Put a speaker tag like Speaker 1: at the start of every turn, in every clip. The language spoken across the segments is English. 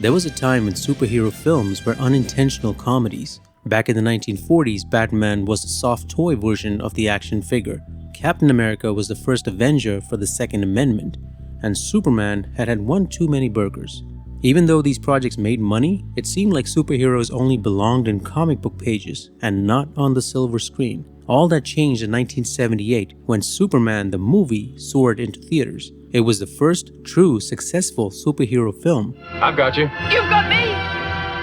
Speaker 1: There was a time when superhero films were unintentional comedies. Back in the 1940s, Batman was a soft toy version of the action figure. Captain America was the first Avenger for the Second Amendment, and Superman had one too many burgers. Even though these projects made money, it seemed like superheroes only belonged in comic book pages and not on the silver screen. All that changed in 1978 when Superman the movie soared into theaters. It was the first true successful superhero film.
Speaker 2: I've got you.
Speaker 3: You've got me!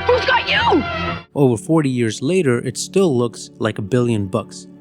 Speaker 3: Who's got you?
Speaker 1: Over 40 years later, it still looks like $1 billion.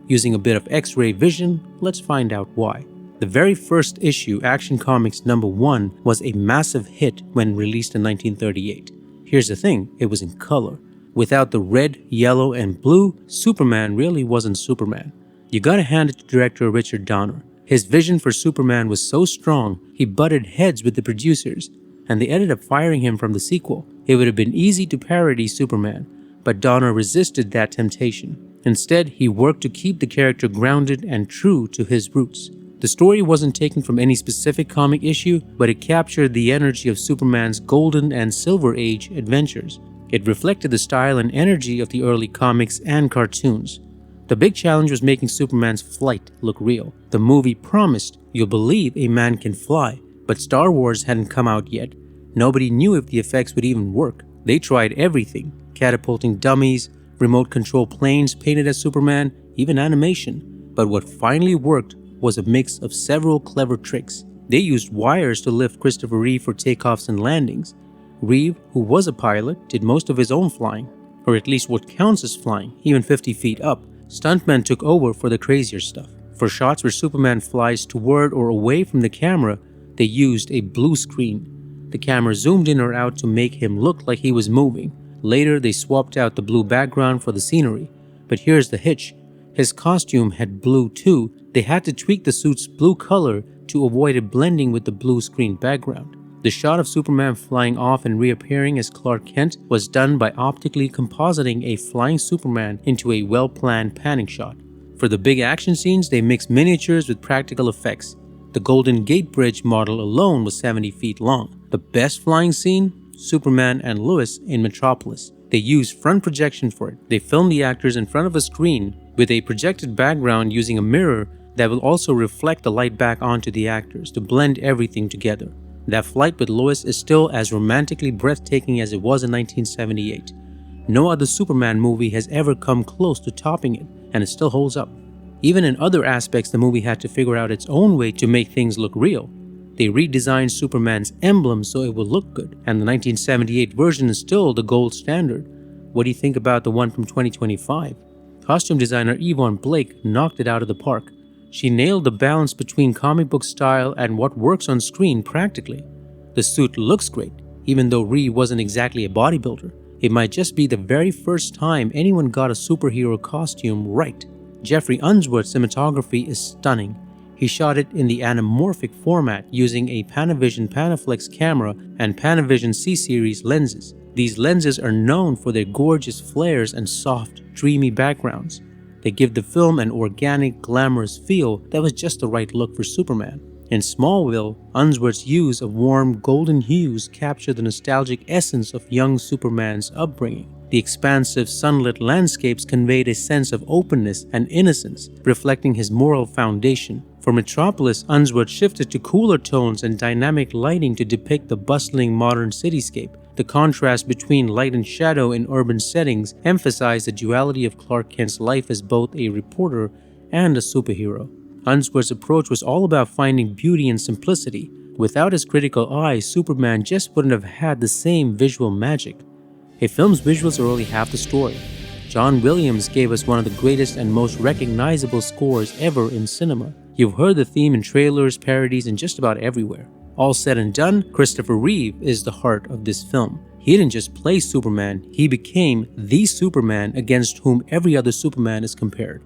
Speaker 1: Using a bit of X-ray vision, let's find out why. The very first issue, Action Comics #1, was a massive hit when released in 1938. Here's the thing, it was in color. Without the red, yellow, and blue, Superman really wasn't Superman. You gotta hand it to director Richard Donner. His vision for Superman was so strong, he butted heads with the producers, and they ended up firing him from the sequel. It would have been easy to parody Superman, but Donner resisted that temptation. Instead, he worked to keep the character grounded and true to his roots. The story wasn't taken from any specific comic issue, but it captured the energy of Superman's golden and silver age adventures. It reflected the style and energy of the early comics and cartoons. The big challenge was making Superman's flight look real. The movie promised you'll believe a man can fly, but Star Wars hadn't come out yet. Nobody knew if the effects would even work. They tried everything, catapulting dummies, remote control planes painted as Superman, even animation. But what finally worked was a mix of several clever tricks. They used wires to lift Christopher Reeve for takeoffs and landings. Reeve, who was a pilot, did most of his own flying, or at least what counts as flying, even 50 feet up. Stuntmen took over for the crazier stuff. For shots where Superman flies toward or away from the camera, they used a blue screen. The camera zoomed in or out to make him look like he was moving. Later, they swapped out the blue background for the scenery. But here's the hitch. His costume had blue too. They had to tweak the suit's blue color to avoid it blending with the blue screen background. The shot of Superman flying off and reappearing as Clark Kent was done by optically compositing a flying Superman into a well-planned panning shot. For the big action scenes, they mixed miniatures with practical effects. The Golden Gate Bridge model alone was 70 feet long. The best flying scene? Superman and Lois in Metropolis. They used front projection for it. They filmed the actors in front of a screen with a projected background using a mirror that will also reflect the light back onto the actors to blend everything together. That flight with Lois is still as romantically breathtaking as it was in 1978. No other Superman movie has ever come close to topping it, and it still holds up. Even in other aspects, the movie had to figure out its own way to make things look real. They redesigned Superman's emblem so it would look good, and the 1978 version is still the gold standard. What do you think about the one from 2025? Costume designer Yvonne Blake knocked it out of the park. She nailed the balance between comic book style and what works on screen practically. The suit looks great, even though Reeve wasn't exactly a bodybuilder. It might just be the very first time anyone got a superhero costume right. Jeffrey Unsworth's cinematography is stunning. He shot it in the anamorphic format using a Panavision Panaflex camera and Panavision C-Series lenses. These lenses are known for their gorgeous flares and soft, dreamy backgrounds. They give the film an organic, glamorous feel that was just the right look for Superman. In Smallville, Unsworth's use of warm, golden hues captured the nostalgic essence of young Superman's upbringing. The expansive, sunlit landscapes conveyed a sense of openness and innocence, reflecting his moral foundation. For Metropolis, Unsworth shifted to cooler tones and dynamic lighting to depict the bustling modern cityscape. The contrast between light and shadow in urban settings emphasized the duality of Clark Kent's life as both a reporter and a superhero. Unsworth's approach was all about finding beauty and simplicity. Without his critical eye, Superman just wouldn't have had the same visual magic. A film's visuals are only half the story. John Williams gave us one of the greatest and most recognizable scores ever in cinema. You've heard the theme in trailers, parodies, and just about everywhere. All said and done, Christopher Reeve is the heart of this film. He didn't just play Superman, he became the Superman against whom every other Superman is compared.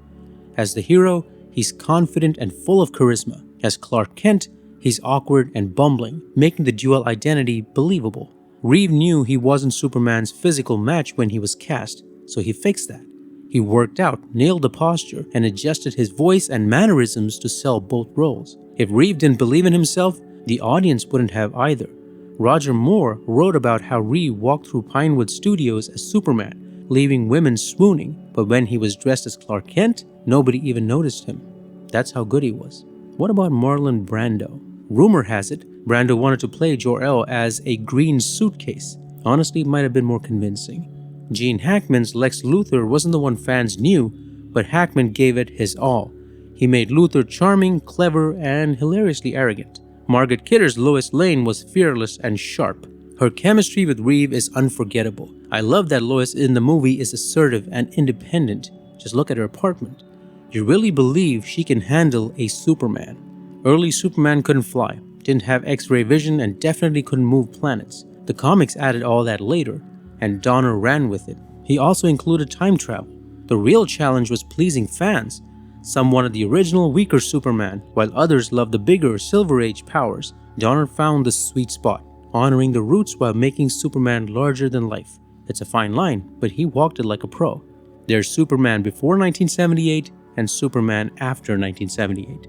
Speaker 1: As the hero, he's confident and full of charisma. As Clark Kent, he's awkward and bumbling, making the dual identity believable. Reeve knew he wasn't Superman's physical match when he was cast, so he fixed that. He worked out, nailed the posture, and adjusted his voice and mannerisms to sell both roles. If Reeve didn't believe in himself, the audience wouldn't have either. Roger Moore wrote about how Reeve walked through Pinewood Studios as Superman, leaving women swooning, but when he was dressed as Clark Kent, nobody even noticed him. That's how good he was. What about Marlon Brando? Rumor has it, Brando wanted to play Jor-El as a green suitcase. Honestly, it might have been more convincing. Gene Hackman's Lex Luthor wasn't the one fans knew, but Hackman gave it his all. He made Luthor charming, clever, and hilariously arrogant. Margaret Kidder's Lois Lane was fearless and sharp. Her chemistry with Reeve is unforgettable. I love that Lois in the movie is assertive and independent. Just look at her apartment. You really believe she can handle a Superman. Early Superman couldn't fly, didn't have X-ray vision, and definitely couldn't move planets. The comics added all that later, and Donner ran with it. He also included time travel. The real challenge was pleasing fans. Some wanted the original, weaker Superman, while others loved the bigger, Silver Age powers. Donner found the sweet spot, honoring the roots while making Superman larger than life. It's a fine line, but he walked it like a pro. There's Superman before 1978 and Superman after 1978.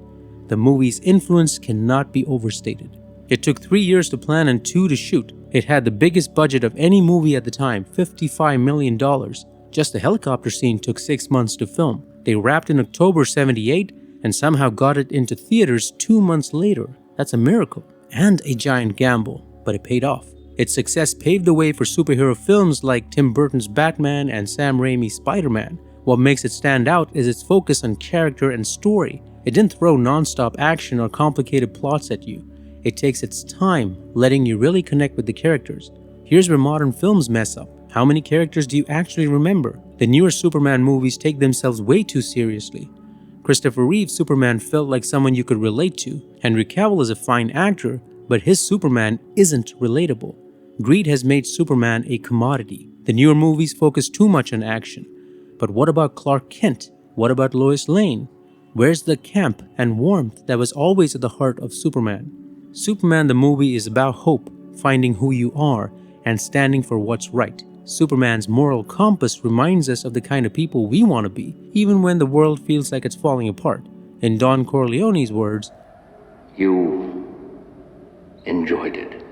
Speaker 1: The movie's influence cannot be overstated. It took 3 years to plan and 2 to shoot. It had the biggest budget of any movie at the time, $55 million. Just the helicopter scene took 6 months to film. They wrapped in October 78 and somehow got it into theaters 2 months later. That's a miracle and a giant gamble, but it paid off. Its success paved the way for superhero films like Tim Burton's Batman and Sam Raimi's Spider-Man. What makes it stand out is its focus on character and story. It didn't throw non-stop action or complicated plots at you. It takes its time, letting you really connect with the characters. Here's where modern films mess up. How many characters do you actually remember? The newer Superman movies take themselves way too seriously. Christopher Reeve's Superman felt like someone you could relate to. Henry Cavill is a fine actor, but his Superman isn't relatable. Greed has made Superman a commodity. The newer movies focus too much on action. But what about Clark Kent? What about Lois Lane? Where's the camp and warmth that was always at the heart of Superman? Superman the movie is about hope, finding who you are, and standing for what's right. Superman's moral compass reminds us of the kind of people we want to be, even when the world feels like it's falling apart. In Don Corleone's words,
Speaker 2: "You enjoyed it."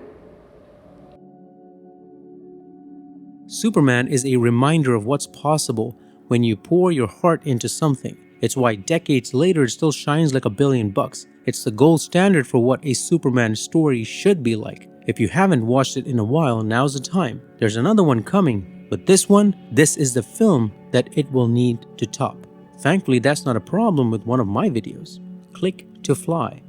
Speaker 1: Superman is a reminder of what's possible when you pour your heart into something. It's why decades later it still shines like $1 billion. It's the gold standard for what a Superman story should be like. If you haven't watched it in a while, now's the time. There's another one coming, but this is the film that it will need to top. Thankfully, that's not a problem with one of my videos. Click to fly.